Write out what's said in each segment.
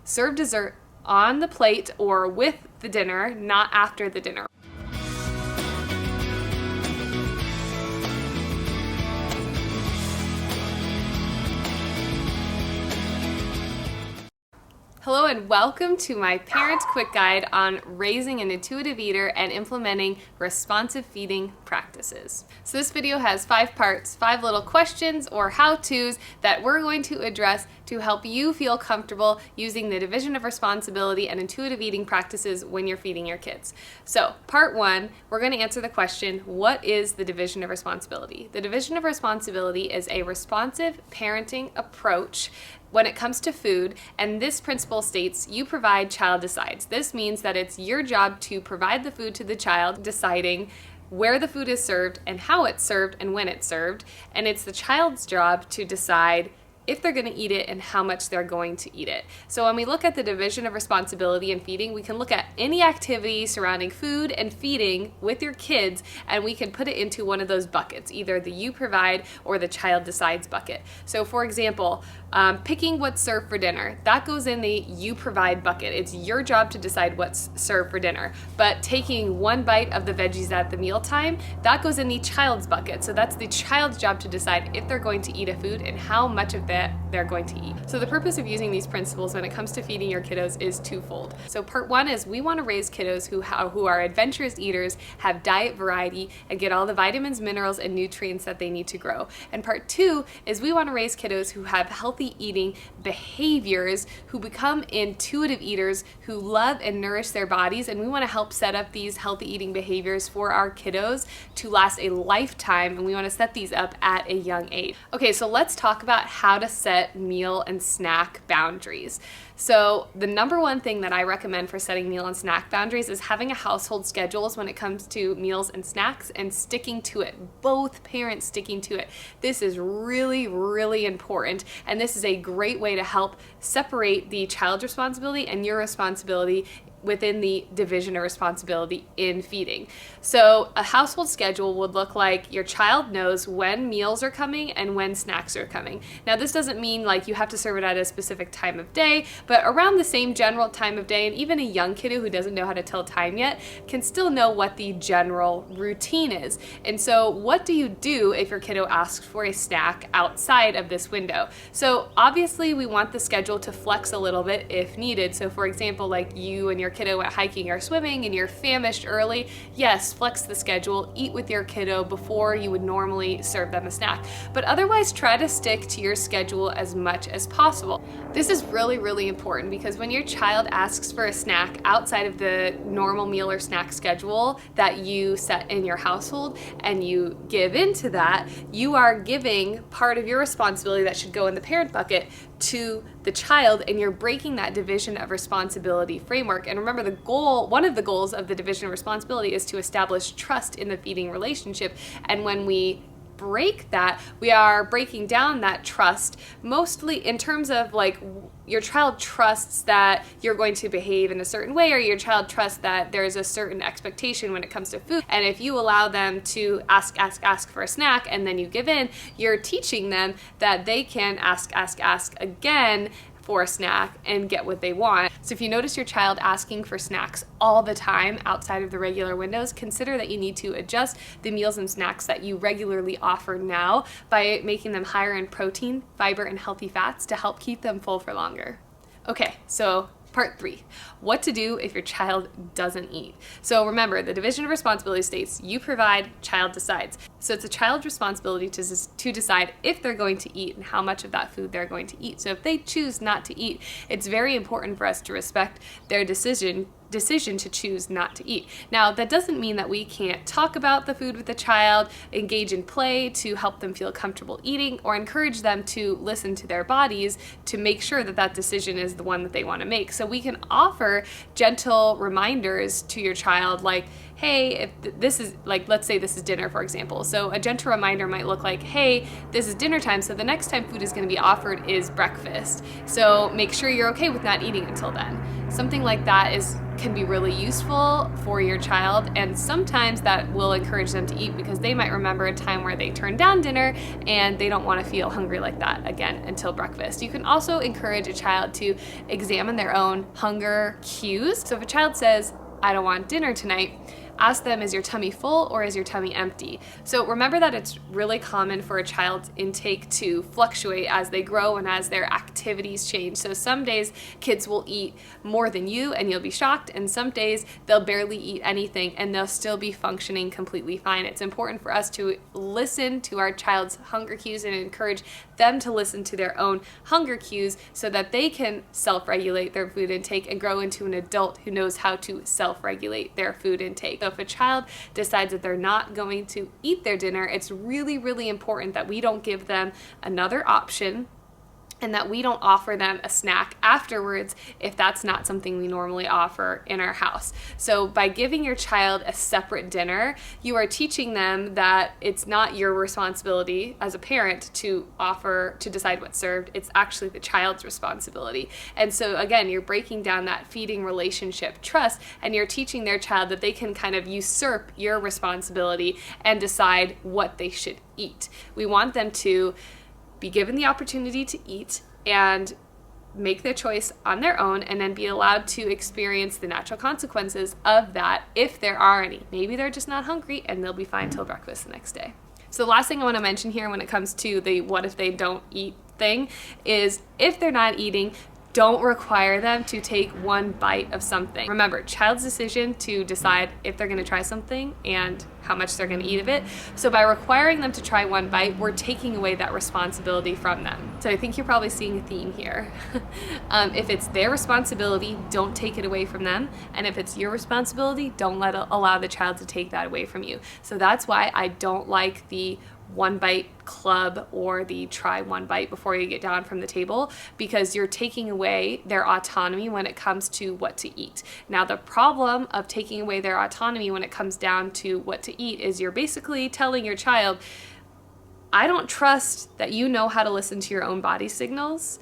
Serve dessert on the plate or with the dinner, not after the dinner. Hello and welcome to my Parents Quick Guide on raising an intuitive eater and implementing responsive feeding practices. So this video has 5 parts, 5 little questions or how-tos that we're going to address to help you feel comfortable using the division of responsibility and intuitive eating practices when you're feeding your kids. So part 1, we're going to answer the question, what is the division of responsibility? The division of responsibility is a responsive parenting approach when it comes to food, and this principle states you provide, child decides. This means that it's your job to provide the food to the child, deciding where the food is served and how it's served and when it's served, and it's the child's job to decide if they're going to eat it and how much they're going to eat it. So when we look at the division of responsibility in feeding, we can look at any activity surrounding food and feeding with your kids, and we can put it into one of those buckets, either the you provide or the child decides bucket. So for example, picking what's served for dinner, that goes in the you provide bucket. It's your job to decide what's served for dinner. But taking one bite of the veggies at the mealtime, that goes in the child's bucket. So that's the child's job to decide if they're going to eat a food and how much of that they're going to eat. So the purpose of using these principles when it comes to feeding your kiddos is twofold. So part 1 is we want to raise kiddos who are adventurous eaters, have diet variety, and get all the vitamins, minerals, and nutrients that they need to grow. And part 2 is we want to raise kiddos who have healthy eating behaviors, who become intuitive eaters, who love and nourish their bodies, and we want to help set up these healthy eating behaviors for our kiddos to last a lifetime, and we want to set these up at a young age. Okay, so let's talk about how to set meal and snack boundaries. So the number one thing that I recommend for setting meal and snack boundaries is having a household schedules when it comes to meals and snacks and sticking to it. Both parents sticking to it. This is really, really important, and this is a great way to help separate the child's responsibility and your responsibility within the division of responsibility in feeding. So a household schedule would look like your child knows when meals are coming and when snacks are coming. Now this doesn't mean like you have to serve it at a specific time of day, but around the same general time of day, and even a young kiddo who doesn't know how to tell time yet can still know what the general routine is. And so what do you do if your kiddo asks for a snack outside of this window? So obviously we want the schedule to flex a little bit if needed. So for example, like you and your kiddo went hiking or swimming and you're famished early, yes, flex the schedule, eat with your kiddo before you would normally serve them a snack. But otherwise, try to stick to your schedule as much as possible. This is really, really important because when your child asks for a snack outside of the normal meal or snack schedule that you set in your household and you give into that, you are giving part of your responsibility that should go in the parent bucket to the child, and you're breaking that division of responsibility framework. And remember, one of the goals of the division of responsibility is to establish trust in the feeding relationship. And when we break that, we are breaking down that trust mostly in terms of like your child trusts that you're going to behave in a certain way, or your child trusts that there's a certain expectation when it comes to food. And if you allow them to ask for a snack and then you give in, you're teaching them that they can ask again for a snack and get what they want. So if you notice your child asking for snacks all the time outside of the regular windows, consider that you need to adjust the meals and snacks that you regularly offer now by making them higher in protein, fiber, and healthy fats to help keep them full for longer. Okay, so part 3, what to do if your child doesn't eat. So remember, the division of responsibility states you provide, child decides. So it's a child's responsibility to decide if they're going to eat and how much of that food they're going to eat. So if they choose not to eat, it's very important for us to respect their decision to choose not to eat. Now, that doesn't mean that we can't talk about the food with the child, engage in play to help them feel comfortable eating, or encourage them to listen to their bodies to make sure that that decision is the one that they want to make. So we can offer gentle reminders to your child like, hey, if this is, like, let's say this is dinner, for example. So a gentle reminder might look like, hey, this is dinner time, so the next time food is going to be offered is breakfast. So make sure you're okay with not eating until then. Something like that is can be really useful for your child, and sometimes that will encourage them to eat because they might remember a time where they turned down dinner and they don't want to feel hungry like that again until breakfast. You can also encourage a child to examine their own hunger cues. So if a child says, "I don't want dinner tonight," ask them, is your tummy full or is your tummy empty? So remember that it's really common for a child's intake to fluctuate as they grow and as their activities change. So some days kids will eat more than you and you'll be shocked, and some days they'll barely eat anything and they'll still be functioning completely fine. It's important for us to listen to our child's hunger cues and encourage them to listen to their own hunger cues so that they can self-regulate their food intake and grow into an adult who knows how to self-regulate their food intake. So if a child decides that they're not going to eat their dinner, it's really, really important that we don't give them another option and that we don't offer them a snack afterwards if that's not something we normally offer in our house. So by giving your child a separate dinner, you are teaching them that it's not your responsibility as a parent to decide what's served. It's actually the child's responsibility. And so again, you're breaking down that feeding relationship trust, and you're teaching their child that they can kind of usurp your responsibility and decide what they should eat. We want them to be given the opportunity to eat and make their choice on their own, and then be allowed to experience the natural consequences of that if there are any. Maybe they're just not hungry and they'll be fine till breakfast the next day. So the last thing I want to mention here when it comes to the what if they don't eat thing is, if they're not eating, don't require them to take one bite of something. Remember, child's decision to decide if they're going to try something and how much they're going to eat of it. So by requiring them to try one bite, we're taking away that responsibility from them. So I think you're probably seeing a theme here. If it's their responsibility, don't take it away from them. And if it's your responsibility, don't allow the child to take that away from you. So that's why I don't like the one bite club or the try one bite before you get down from the table, because you're taking away their autonomy when it comes to what to eat. Now, the problem of taking away their autonomy when it comes down to what to eat is you're basically telling your child, I don't trust that you know how to listen to your own body signals,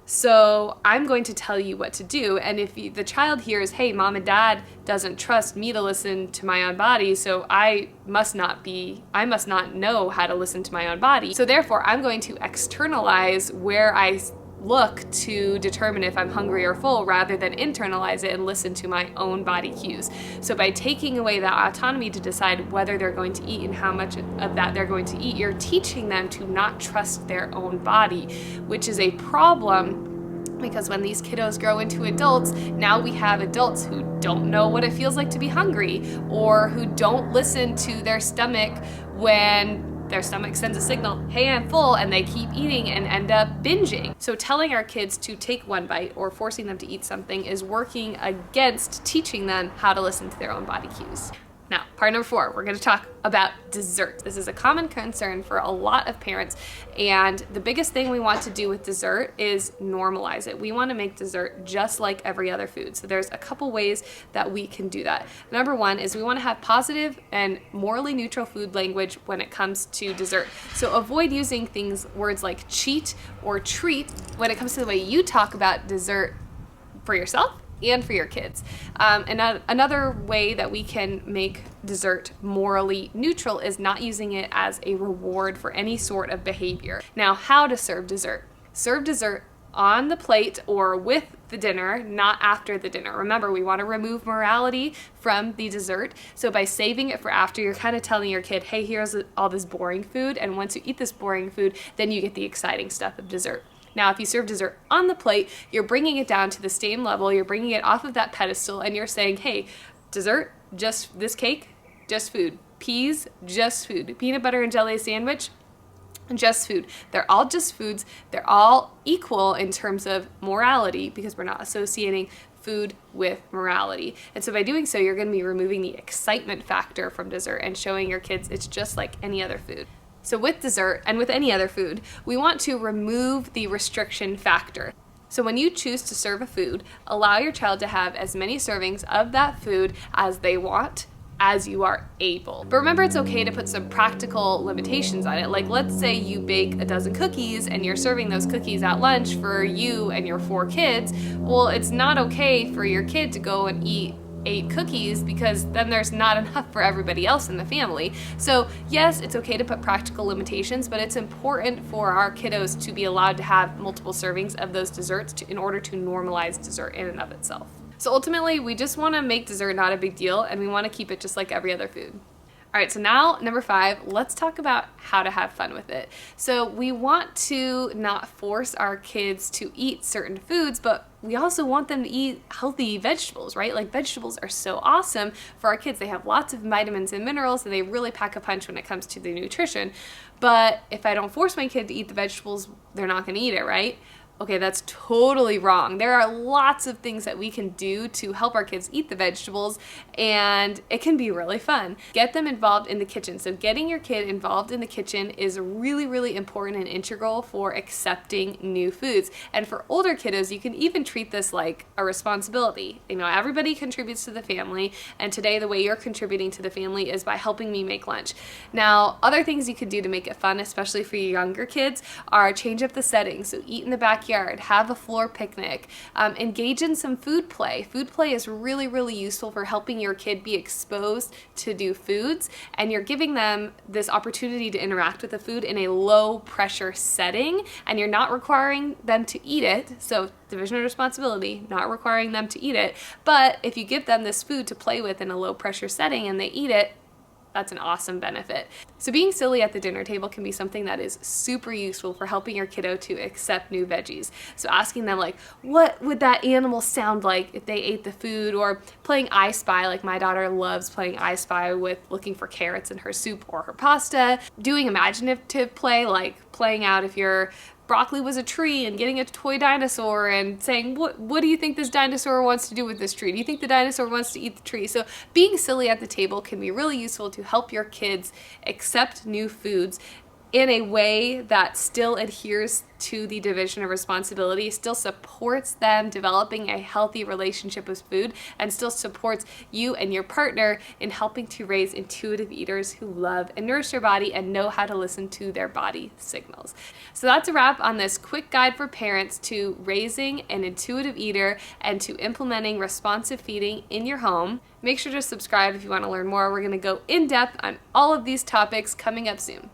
so I'm going to tell you what to do. And if the child hears, hey, mom and dad doesn't trust me to listen to my own body, so I must not know how to listen to my own body. So therefore, I'm going to externalize where I look to determine if I'm hungry or full, rather than internalize it and listen to my own body cues. So by taking away that autonomy to decide whether they're going to eat and how much of that they're going to eat, you're teaching them to not trust their own body, which is a problem. Because when these kiddos grow into adults, now we have adults who don't know what it feels like to be hungry, or who don't listen to their stomach when their stomach sends a signal, hey, I'm full, and they keep eating and end up binging. So telling our kids to take one bite or forcing them to eat something is working against teaching them how to listen to their own body cues. Now, part number 4, we're going to talk about dessert. This is a common concern for a lot of parents, and the biggest thing we want to do with dessert is normalize it. We want to make dessert just like every other food. So there's a couple ways that we can do that. Number 1 is we want to have positive and morally neutral food language when it comes to dessert. So avoid using words like cheat or treat when it comes to the way you talk about dessert for yourself and for your kids. And another way that we can make dessert morally neutral is not using it as a reward for any sort of behavior. Now, how to serve dessert? Serve dessert on the plate or with the dinner, not after the dinner. Remember, we want to remove morality from the dessert. So by saving it for after, you're kind of telling your kid, hey, here's all this boring food, and once you eat this boring food, then you get the exciting stuff of dessert. Now, if you serve dessert on the plate, you're bringing it down to the same level, you're bringing it off of that pedestal, and you're saying, hey, dessert, just this cake, just food. Peas, just food. Peanut butter and jelly sandwich, just food. They're all just foods. They're all equal in terms of morality, because we're not associating food with morality. And so by doing so, you're going to be removing the excitement factor from dessert and showing your kids it's just like any other food. So with dessert and with any other food, we want to remove the restriction factor. So when you choose to serve a food, allow your child to have as many servings of that food as they want, as you are able. But remember, it's okay to put some practical limitations on it. Like, let's say you bake a dozen cookies and you're serving those cookies at lunch for you and your 4 kids. Well, it's not okay for your kid to go and eat ate cookies because then there's not enough for everybody else in the family. So yes, it's okay to put practical limitations, but it's important for our kiddos to be allowed to have multiple servings of those desserts in order to normalize dessert in and of itself. So ultimately, we just want to make dessert not a big deal, and we want to keep it just like every other food. All right, so now number 5, let's talk about how to have fun with it. So we want to not force our kids to eat certain foods, but we also want them to eat healthy vegetables, right? Like, vegetables are so awesome for our kids. They have lots of vitamins and minerals, and they really pack a punch when it comes to the nutrition. But if I don't force my kid to eat the vegetables, they're not gonna eat it, right? Okay, that's totally wrong. There are lots of things that we can do to help our kids eat the vegetables, and it can be really fun. Get them involved in the kitchen. So getting your kid involved in the kitchen is really, really important and integral for accepting new foods. And for older kiddos, you can even treat this like a responsibility. You know, everybody contributes to the family, and today the way you're contributing to the family is by helping me make lunch. Now, other things you could do to make it fun, especially for your younger kids, are change up the settings. So eat in the backyard, have a floor picnic, engage in some food play. Food play is really, really useful for helping your kid be exposed to new foods, and you're giving them this opportunity to interact with the food in a low pressure setting, and you're not requiring them to eat it. So division of responsibility, not requiring them to eat it. But if you give them this food to play with in a low pressure setting and they eat it, that's an awesome benefit. So being silly at the dinner table can be something that is super useful for helping your kiddo to accept new veggies. So asking them, like, what would that animal sound like if they ate the food? Or playing I Spy, like my daughter loves playing I Spy with looking for carrots in her soup or her pasta. Doing imaginative play, like playing out if your broccoli was a tree and getting a toy dinosaur and saying, what do you think this dinosaur wants to do with this tree? Do you think the dinosaur wants to eat the tree? So being silly at the table can be really useful to help your kids accept new foods in a way that still adheres to the division of responsibility, still supports them developing a healthy relationship with food, and still supports you and your partner in helping to raise intuitive eaters who love and nourish their body and know how to listen to their body signals. So that's a wrap on this quick guide for parents to raising an intuitive eater and to implementing responsive feeding in your home. Make sure to subscribe if you want to learn more. We're going to go in depth on all of these topics coming up soon.